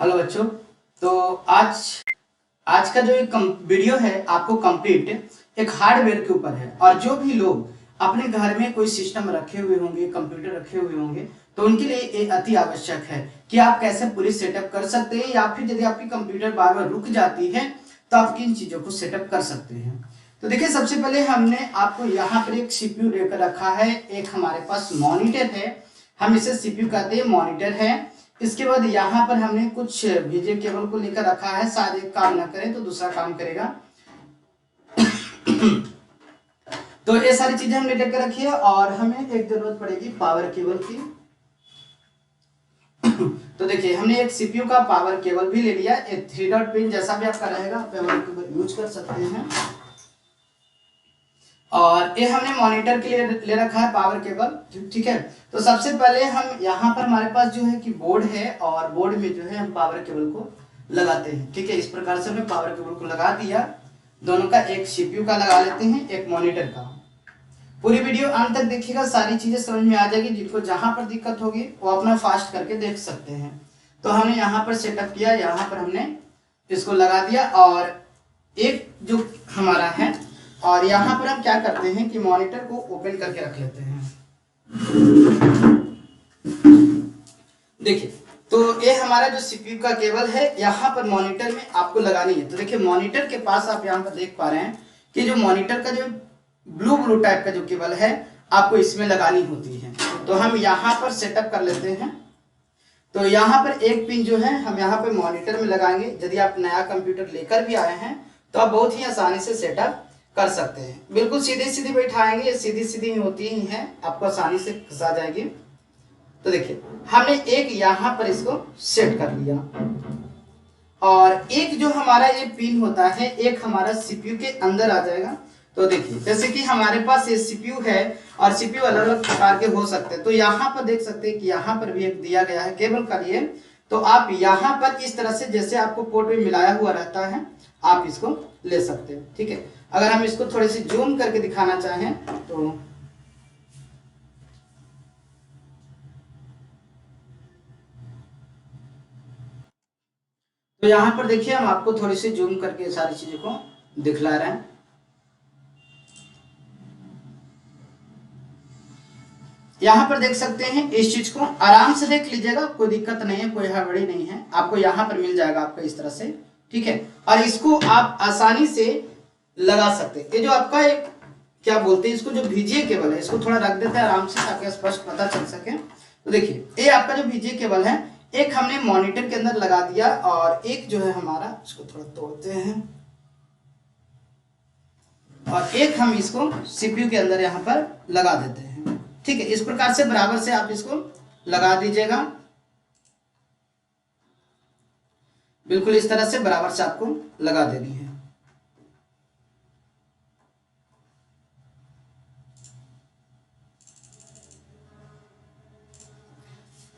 Hello बच्चों। तो आज आज का जो एक वीडियो है आपको कंप्लीट एक हार्डवेयर के ऊपर है। और जो भी लोग अपने घर में कोई सिस्टम रखे हुए होंगे, कंप्यूटर रखे हुए होंगे, तो उनके लिए ये अति आवश्यक है कि आप कैसे पूरी सेटअप कर सकते हैं, या फिर यदि आपकी कंप्यूटर बार बार रुक जाती है तो आप किन चीजों को सेटअप कर सकते हैं। तो देखिए, सबसे पहले हमने आपको यहाँ पर एक सीपीयू लेकर रखा है, एक हमारे पास मॉनिटर है, हम इसे सीपीयू कहते हैं, मॉनिटर है। इसके बाद यहाँ पर हमने कुछ वीजे केबल को लेकर रखा है, शायद एक काम ना करे तो दूसरा काम करेगा। तो ये सारी चीजें हमने लेकर रखी है और हमें एक जरूरत पड़ेगी पावर केबल की। तो देखिए, हमने एक सीपीयू का पावर केबल भी ले लिया, एक 3 डॉट पिन जैसा भी आपका रहेगा पावर केबल यूज कर सकते हैं। और ये हमने मॉनिटर के लिए ले रखा है पावर केबल, ठीक है। तो सबसे पहले हम यहाँ पर हमारे पास जो है कि बोर्ड है, और बोर्ड में जो है हम पावर केबल को लगाते हैं, ठीक है। इस प्रकार से हमने पावर केबल को लगा दिया, दोनों का, एक सीपीयू का लगा लेते हैं, एक मॉनिटर का। पूरी वीडियो अंत तक देखिएगा, सारी चीजें समझ में आ जाएगी। जिनको जहां पर दिक्कत होगी वो अपना फास्ट करके देख सकते हैं। तो हमने यहाँ पर सेटअप किया, यहाँ पर हमने इसको लगा दिया, और एक जो हमारा है, और यहाँ पर हम क्या करते हैं कि मॉनिटर को ओपन करके रख लेते हैं। देखिए, तो ये हमारा जो सीपीयू का केबल है यहाँ पर मॉनिटर में आपको लगानी है। तो देखिए, मॉनिटर के पास आप यहाँ पर देख पा रहे हैं कि जो मॉनिटर का जो ब्लू टाइप का जो केबल है आपको इसमें लगानी होती है। तो हम यहाँ पर सेटअप कर लेते हैं। तो यहाँ पर एक पिन जो है हम यहाँ पर मॉनिटर में लगाएंगे। यदि आप नया कंप्यूटर लेकर भी आए हैं तो आप बहुत ही आसानी से सेटअप कर सकते हैं। बिल्कुल सीधी सीधी बैठाएंगे, ये सीधी सीधी होती ही है, आपको आसानी से घुसा जाएगी। तो देखिए, हमने एक यहाँ पर इसको सेट कर लिया, और एक जो हमारा ये पिन होता है एक हमारा सीपीयू के अंदर आ जाएगा। तो देखिए, जैसे कि हमारे पास ये सीपीयू है, और सीपीयू अलग अलग प्रकार के हो सकते हैं। तो यहाँ पर देख सकते हैं कि यहाँ पर भी एक दिया गया है केबल का लिए। तो आप यहाँ पर इस तरह से, जैसे आपको पोर्ट में मिलाया हुआ रहता है, आप इसको ले सकते हैं, ठीक है। अगर हम इसको थोड़ी सी जूम करके दिखाना चाहें तो यहां पर देखिए, हम आपको थोड़ी सी जूम करके सारी चीजों को दिखला रहे हैं। यहां पर देख सकते हैं, इस चीज को आराम से देख लीजिएगा, कोई दिक्कत नहीं है, कोई हड़बड़ी नहीं है। आपको यहां पर मिल जाएगा आपका इस तरह से, ठीक है। और इसको आप आसानी से लगा सकते हैं। ये जो आपका एक क्या बोलते हैं इसको, जो वीजे केबल है, इसको थोड़ा रख देते हैं आराम से ताकि स्पष्ट पता चल सके। तो देखिए, ये आपका जो वीजे केबल है, एक हमने मॉनिटर के अंदर लगा दिया, और एक जो है हमारा, इसको थोड़ा तोड़ते हैं, और एक हम इसको सीपीयू के अंदर यहाँ पर लगा देते हैं, ठीक है। इस प्रकार से बराबर से आप इसको लगा दीजिएगा, बिल्कुल इस तरह से बराबर से आपको लगा देनी है।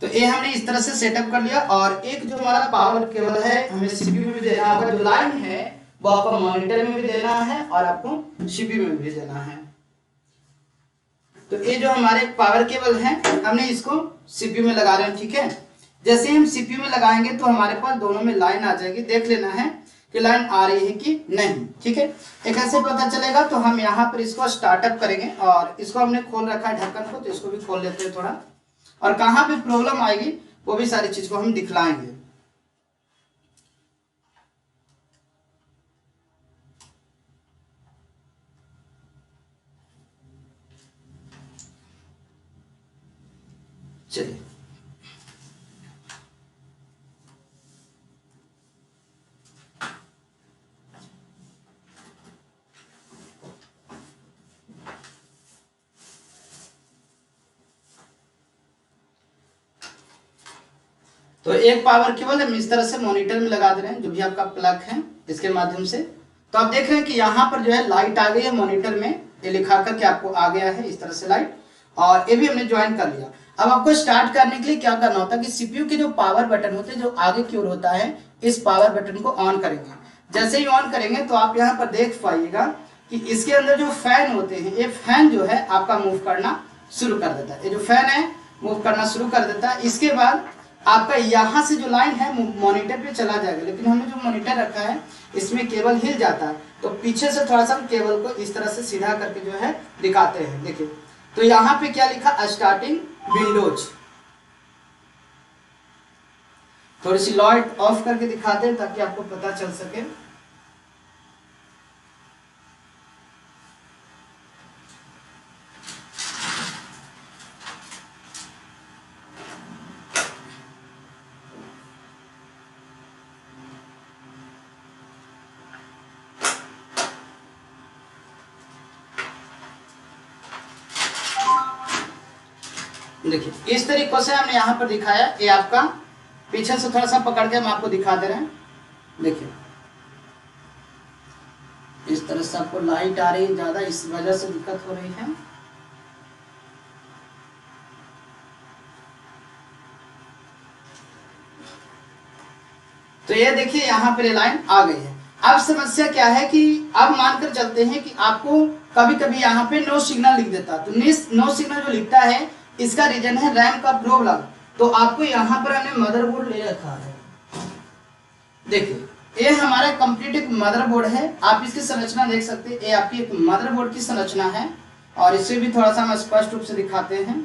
तो ये हमने इस तरह से सेटअप कर लिया। और एक जो हमारा पावर केबल है, हमें सीपीयू में भी देना होगा, जो लाइन है वो आपको मॉनिटर में भी देना है और आपको सीपीयू में भी देना है। तो ये जो हमारे पावर केबल है, हमने इसको सीपीयू में लगा रहे हैं, ठीक है। जैसे हम सीपीयू में लगाएंगे तो हमारे पास दोनों में लाइन आ जाएगी, देख लेना है कि लाइन आ रही है कि नहीं, ठीक है। एक ऐसे पता चलेगा। तो हम यहाँ पर इसको स्टार्टअप करेंगे, और इसको हमने खोल रखा है ढक्कन को, तो इसको भी खोल लेते हैं थोड़ा, और कहां पे प्रॉब्लम आएगी वो भी सारी चीज को हम दिखलाएंगे। चलिए, तो एक पावर केबल हम इस तरह से मॉनिटर में लगा दे रहे हैं, जो भी आपका प्लग है इसके माध्यम से। तो आप देख रहे हैं कि यहाँ पर जो है लाइट आ गई है मॉनिटर में, ये लिखा करके आपको आ गया है इस तरह से लाइट, और ये भी हमने ज्वाइन कर लिया। अब आपको स्टार्ट करने के लिए क्या करना होता है कि सीपीयू के जो पावर बटन होते हैं, जो आगे की ओर होता है, इस पावर बटन को ऑन करेंगे। जैसे ही ऑन करेंगे तो आप यहाँ पर देख पाइएगा कि इसके अंदर जो फैन होते हैं, ये फैन जो है आपका मूव करना शुरू कर देता है। ये जो फैन है मूव करना शुरू कर देता है। इसके बाद आपका यहाँ से जो लाइन है मॉनिटर पे चला जाएगा, लेकिन हमने जो मॉनिटर रखा है इसमें केबल हिल जाता है, तो पीछे से थोड़ा सा केबल को इस तरह से सीधा करके जो है दिखाते हैं। देखिए तो यहाँ पे क्या लिखा, स्टार्टिंग विंडोज। थोड़ी सी लाइट ऑफ करके दिखाते हैं ताकि आपको पता चल सके। देखिए इस तरीके से हमने यहाँ पर दिखाया, ये आपका पीछे से थोड़ा सा पकड़ के हम आपको दिखा दे रहे हैं। देखिए इस तरह से आपको लाइट आ रही है ज्यादा, इस वजह से दिक्कत हो रही है। तो ये देखिए यहाँ पर लाइन आ गई है। अब समस्या क्या है कि अब मानकर चलते हैं कि आपको कभी कभी यहाँ पे नो सिग्नल लिख देता, तो नो सिग्नल जो लिखता है इसका रीजन है रैम का प्रॉब्लम। तो आपको यहाँ पर हमने मदरबोर्ड ले रखा है। देखिए ये हमारा कंप्लीट एक मदरबोर्ड है, आप इसकी संरचना देख सकते हैं। ये आपकी एक मदरबोर्ड की संरचना है और इसे भी थोड़ा सा हम स्पष्ट रूप से दिखाते हैं।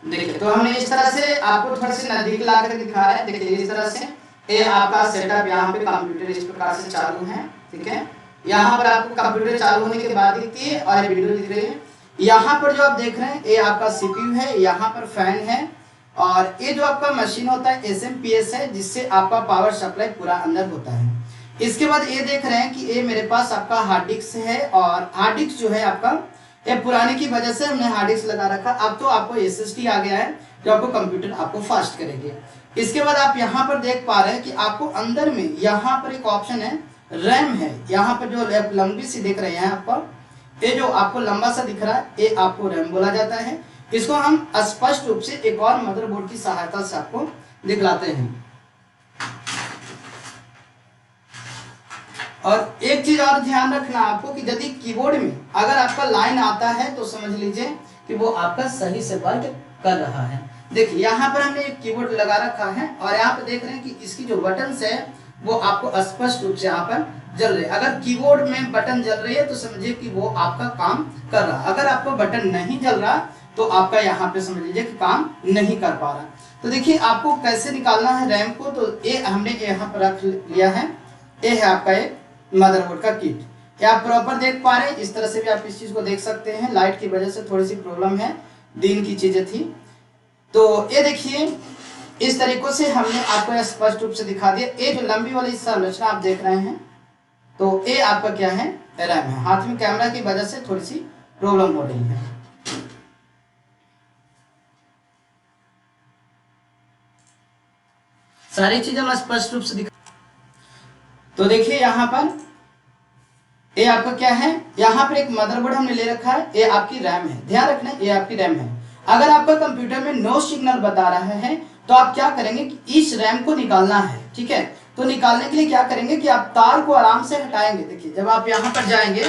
देखिए तो हमने इस तरह से आपको थोड़ा सा नजदीक ला कर दिखा है। देखिए इस तरह से ये आपका सेटअप यहाँ पे कंप्यूटर इस प्रकार से चालू है। ठीक है, यहाँ पर आपको कंप्यूटर चालू होने के बाद दिखती है और विंडो दिख रही है। यहाँ पर जो आप देख रहे हैं ये आपका सीपीयू है, यहाँ पर फैन है और ये जो आपका मशीन होता है एसएमपीएस है, जिससे आपका पावर सप्लाई पूरा अंदर होता है। इसके बाद ये देख रहे हैं कि ये मेरे पास आपका हार्ड डिस्क है और हार्ड डिस्क जो है आपका ये पुराने की वजह से हमने हार्ड डिस्क लगा रखा। अब तो आपको एसएसडी आ गया है जो आपको कंप्यूटर आपको फास्ट करेंगे। इसके बाद आप यहाँ पर देख पा रहे हैं कि आपको अंदर में यहाँ पर एक ऑप्शन है रैम है। यहाँ पर जो लंबी सी दिख रही है आपको, ये जो आपको लंबा सा दिख रहा है ये आपको रैम बोला जाता है। इसको हम स्पष्ट रूप से एक और मदरबोर्ड की सहायता से आपको दिखलाते हैं। और एक चीज और ध्यान रखना आपको कि यदि कीबोर्ड में अगर आपका लाइन आता है तो समझ लीजिए कि वो आपका सही से वर्क कर रहा है। देखिए यहाँ पर हमने एक कीबोर्ड लगा रखा है और यहाँ पे देख रहे हैं कि इसकी जो बटन है वो आपको स्पष्ट रूप से यहाँ पर जल रहे। अगर कीबोर्ड में बटन जल रही है तो समझिए कि वो आपका काम कर रहा। अगर आपका बटन नहीं जल रहा तो आपका यहाँ पे समझ लीजिए कि काम नहीं कर पा रहा। तो देखिए आपको कैसे निकालना है रैम को, तो ये हमने यहाँ पर रख लिया है। ये है आपका एक मदरबोर्ड का किट, ये आप प्रॉपर देख पा रहे हैं। इस तरह से भी आप इस चीज को देख सकते हैं। लाइट की वजह से थोड़ी सी प्रॉब्लम है, दिन की चीजें थी। तो ये देखिए इस तरीकों से हमने आपको स्पष्ट रूप से दिखा दिया। ये जो लंबी वाली संरचना आप देख रहे हैं तो ये आपका क्या है, रैम है। हाथ में कैमरा की वजह से थोड़ी सी प्रॉब्लम हो रही है। सारी चीजें हम स्पष्ट रूप से दिखा। तो देखिए यहाँ पर ये आपका क्या है, यहाँ पर एक मदरबोर्ड हमने ले रखा है, ये आपकी रैम है। ध्यान रखना ये आपकी रैम है। अगर आपका कंप्यूटर में नो सिग्नल बता रहा है तो आप क्या करेंगे कि इस रैम को निकालना है। ठीक है, तो निकालने के लिए क्या करेंगे कि आप तार को आराम से हटाएंगे। देखिए जब आप यहाँ पर जाएंगे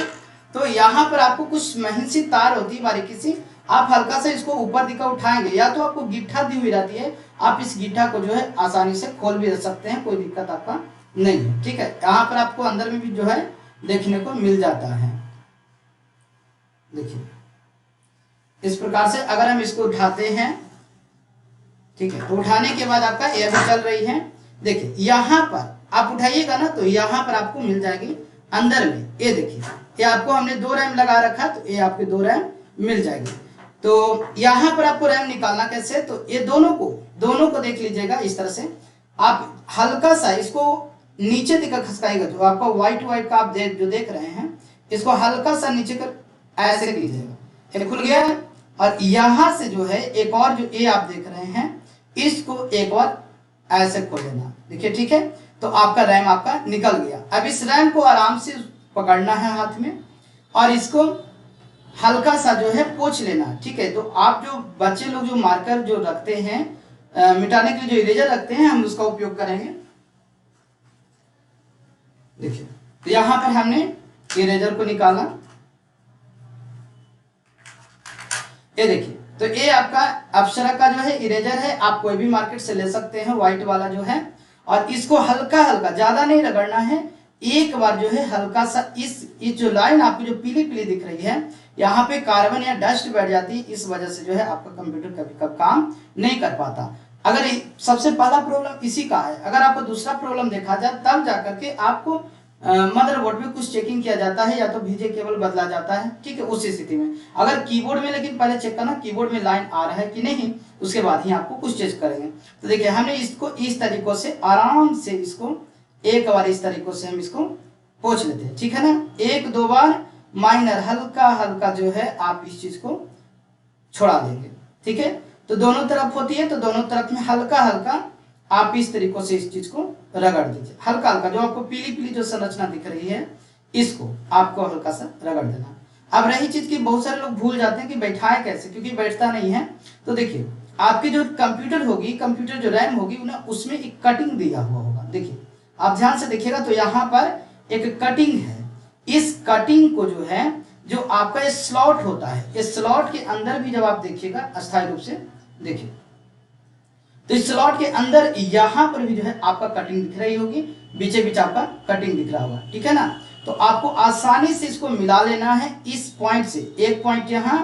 तो यहाँ पर आपको कुछ महीन सी तार होती है बारीकी सी, आप हल्का से इसको ऊपर दिखा उठाएंगे या तो आपको गिट्ठा दी हुई रहती है, आप इस गिट्ठा को जो है आसानी से खोल भी सकते हैं, कोई दिक्कत आपका नहीं है। ठीक है, यहाँ पर आपको अंदर में भी जो है देखने को मिल जाता है। देखिए इस प्रकार से अगर हम इसको उठाते हैं, ठीक है, तो उठाने के बाद आपका ये भी चल रही है। देखिए यहाँ पर आप उठाइएगा ना तो यहाँ पर आपको मिल जाएगी अंदर में। ये देखिए ये आपको हमने 2 रैम लगा रखा, तो ये आपके 2 रैम मिल जाएगी। तो यहाँ पर आपको रैम निकालना कैसे, तो ये दोनों को देख लीजिएगा। इस तरह से आप हल्का सा इसको नीचे दिखा खसकाएगा, जो आपका व्हाइट का आप जो देख रहे हैं, इसको हल्का सा नीचे कर ऐसे कीजिएगा, ये खुल गया है। और यहाँ से जो है एक और जो ये आप देख रहे हैं इसको एक और ऐसे खोल देना। देखिए ठीक है, तो आपका रैम आपका निकल गया। अब इस रैम को आराम से पकड़ना है हाथ में और इसको हल्का सा जो है पोंछ लेना। ठीक है, तो आप जो बच्चे लोग जो मार्कर जो रखते हैं मिटाने के लिए जो इरेजर रखते हैं, हम उसका उपयोग करेंगे। देखिए तो यहाँ पर हमने इरेजर को निकाला। ये देखिए तो ये आपका अप्सरा का जो है इरेजर है, आप कोई भी मार्केट से ले सकते हैं, व्हाइट वाला जो है। और इसको हल्का हल्का, ज्यादा नहीं रगड़ना है, एक बार जो है हल्का सा इस जो लाइन आपको जो पीली पीली दिख रही है, यहाँ पे कार्बन या डस्ट बैठ जाती है, इस वजह से जो है आपका कंप्यूटर कभी कभी काम नहीं कर पाता। अगर सबसे पहला प्रॉब्लम इसी का है। अगर आपको दूसरा प्रॉब्लम देखा जाए तब जाकर के आपको मदरबोर्ड में कुछ चेकिंग किया जाता है या तो VJ केबल बदला जाता है, ठीक है, उस स्थिति में। अगर कीबोर्ड में, लेकिन पहले चेक करना कीबोर्ड में लाइन आ रहा है कि नहीं, उसके बाद ही आपको कुछ चेक करेंगे। तो देखिए हमने इसको इस तरीकों से आराम से इसको एक बार इस तरीकों से हम इसको पोंछ लेते हैं, ठीक है ना। एक दो बार माइनर हल्का हल्का जो है आप इस चीज को छोड़ा देंगे, ठीक है। तो दोनों तरफ होती है, तो दोनों तरफ में हल्का हल्का आप इस तरीकों से इस चीज को रगड़ दीजिए, हल्का हल्का। जो आपको पीली पीली जो संरचना दिख रही है, इसको आपको हल्का सा रगड़ देना। अब रही चीज की बहुत सारे लोग भूल जाते हैं कि बैठाए कैसे, क्योंकि बैठता नहीं है। तो देखिए आपकी जो कंप्यूटर होगी, कंप्यूटर जो रैम होगी ना, उसमें एक कटिंग दिया हुआ होगा। देखिए आप ध्यान से देखिएगा तो यहाँ पर एक कटिंग है। इस कटिंग को जो है, जो आपका ये स्लॉट होता है, इस स्लॉट के अंदर भी जब आप देखिएगा अस्थायी रूप से देखिए, तो इस स्लॉट के अंदर यहाँ पर भी जो है आपका कटिंग दिख रही होगी, बीचे बीच आपका कटिंग दिख रहा होगा, ठीक है ना। तो आपको आसानी से इसको मिला लेना है इस पॉइंट से, एक पॉइंट यहाँ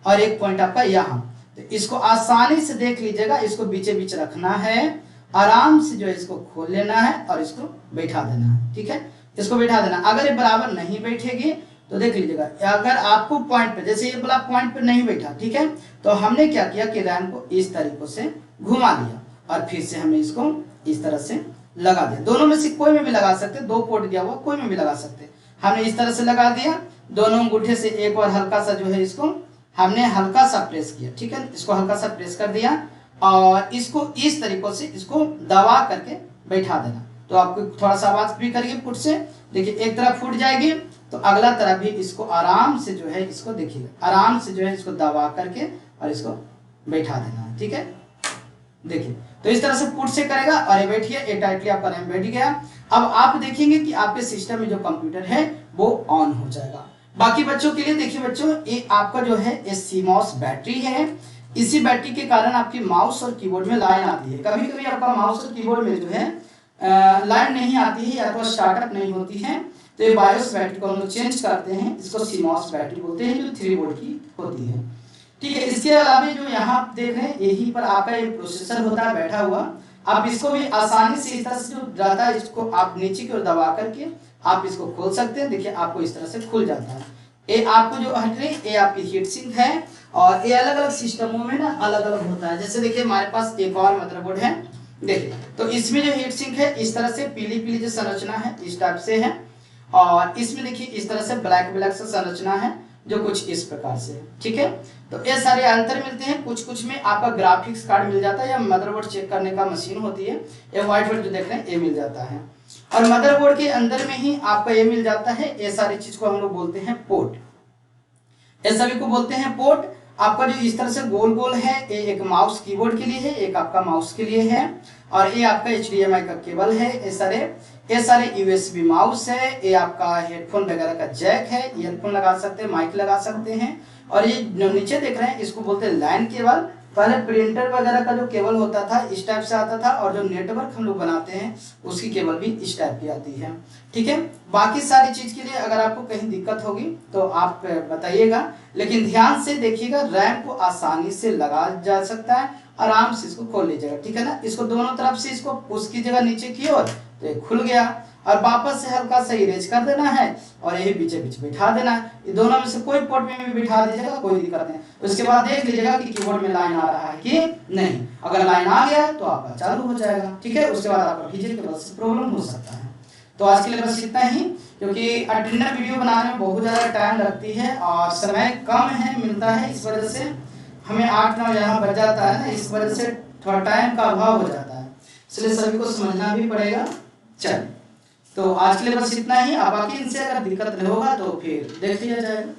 और एक पॉइंट आपका यहाँ। तो इसको आसानी से देख लीजिएगा, इसको बीचे बीच रखना है, आराम से जो है इसको खोल लेना है और इसको बैठा देना है, ठीक है। इसको बैठा देना। अगर ये बराबर नहीं बैठेगी तो देख लीजिएगा, अगर आपको पॉइंट पे, जैसे ये वाला पॉइंट पे नहीं बैठा, ठीक है, तो हमने क्या किया कि रैम को इस तरीकों से घुमा दिया और फिर से हमने इसको इस तरह से लगा दिया। दोनों में से कोई में भी लगा सकते, दो पोर्ट दिया हुआ, कोई में भी लगा सकते। हमने इस तरह से लगा दिया, दोनों अंगूठे से एक बार हल्का सा जो है इसको हमने हल्का सा प्रेस किया, ठीक है, इसको हल्का सा प्रेस कर दिया और इसको इस तरीकों से इसको दबा करके बैठा देना। तो आपको थोड़ा सा आवाज भी करिए फुट से, देखिए एक तरफ फूट जाएगी तो अगला तरफ भी इसको आराम से जो है इसको देखिएगा, आराम से जो है इसको दबा करके और इसको बैठा देना है, ठीक है। देखिए तो इस तरह से पुट से करेगा और ये बैठिए, ये टाइटली आपका रैम बैठ गया। अब आप देखेंगे कि आपके सिस्टम में जो कंप्यूटर है वो ऑन हो जाएगा। बाकी बच्चों के लिए देखिए बच्चों, ये आपका जो है ये CMOS बैटरी है। इसी बैटरी के कारण आपकी माउस और कीबोर्ड में लाइन आती है। कभी कभी आपका माउस और कीबोर्ड में जो है लाइन नहीं आती है या तो स्टार्टअप नहीं होती है, तो ये बायोस बैटरी को हम लोग चेंज करते हैं, इसको CMOS बैटरी बोलते हैं, जो 3 वोल्ट की होती है, ठीक है। इसके अलावा जो यहाँ आप देख रहे हैं, यही पर आपका एक प्रोसेसर होता है बैठा हुआ। आप इसको भी आसानी से इस तरह से जो रहता है, इसको आप नीचे की ओर दबा करके आप इसको खोल सकते हैं। देखिए आपको इस तरह से खुल जाता है। ये आपको जो हट रही है, ये आपकी हीट सिंक है और ये अलग अलग सिस्टमों में ना अलग अलग होता है। जैसे देखिए हमारे पास एक और मदरबोर्ड है, देखिए तो इसमें जो हीट सिंक है इस तरह से पीली पीली जो संरचना है इस टाइप से है, और इसमें देखिए इस तरह से ब्लैक ब्लैक से संरचना है जो कुछ इस प्रकार से, ठीक है। तो ये सारे अंतर मिलते हैं। कुछ कुछ में आपका ग्राफिक्स कार्ड मिल जाता है या मदरबोर्ड चेक करने का मशीन होती है, ये व्हाइट बोर्ड जो देख रहे हैं ये मिल जाता है। और मदरबोर्ड के अंदर में ही आपका ये मिल जाता है, ये सारी चीज को हम लोग बोलते हैं पोर्ट, ये सभी को बोलते हैं पोर्ट। आपका जो इस तरह से गोल गोल है, ये एक माउस कीबोर्ड के लिए है, एक आपका माउस के लिए है, और ये आपका HDMI का केबल है। ये सारे USB माउस है, ये आपका हेडफोन वगैरह का जैक है, ईयरफोन लगा सकते हैं, माइक लगा सकते हैं। और ये जो नीचे देख रहे हैं इसको बोलते हैं लैन केबल। पहले प्रिंटर वगैरह का जो केबल होता था इस टाइप से आता था, और जो नेटवर्क हम लोग बनाते हैं उसकी केबल भी इस टाइप की आती है, ठीक है। बाकी सारी चीज के लिए अगर आपको कहीं दिक्कत होगी तो आप बताइएगा, लेकिन ध्यान से देखिएगा, रैम को आसानी से लगा जा सकता है, आराम से इसको खोल लीजिएगा, ठीक है ना। इसको दोनों तरफ से इसको पुश कीजिएगा नीचे की ओर, तो ये खुल गया, और वापस से हल्का सा इरेज कर देना है और यही बीचे बीच बैठा देना है। ये दोनों में से कोई पोर्ट में भी बैठा दीजिएगा, कोई दिक्कत नहीं। उसके बाद देख लीजिएगा कि कीबोर्ड में लाइन आ रहा है कि नहीं। अगर लाइन आ गया तो आपका चालू हो जाएगा, ठीक है। उसके बाद आपका VJ केबल से प्रॉब्लम हो सकता है। तो आज के लिए बस इतना ही, क्योंकि अटेंडर वीडियो बनाने में बहुत ज़्यादा टाइम लगती है और समय कम है मिलता है, इस वजह से हमें 8-9 यहाँ बच जाता है ना, इस वजह से थोड़ा टाइम का अभाव हो जाता है, इसलिए सभी को समझना भी पड़ेगा। चलिए तो आज के लिए बस इतना ही। अब बाकी इनसे अगर दिक्कत नहीं होगा तो फिर देख लिया जाएगा।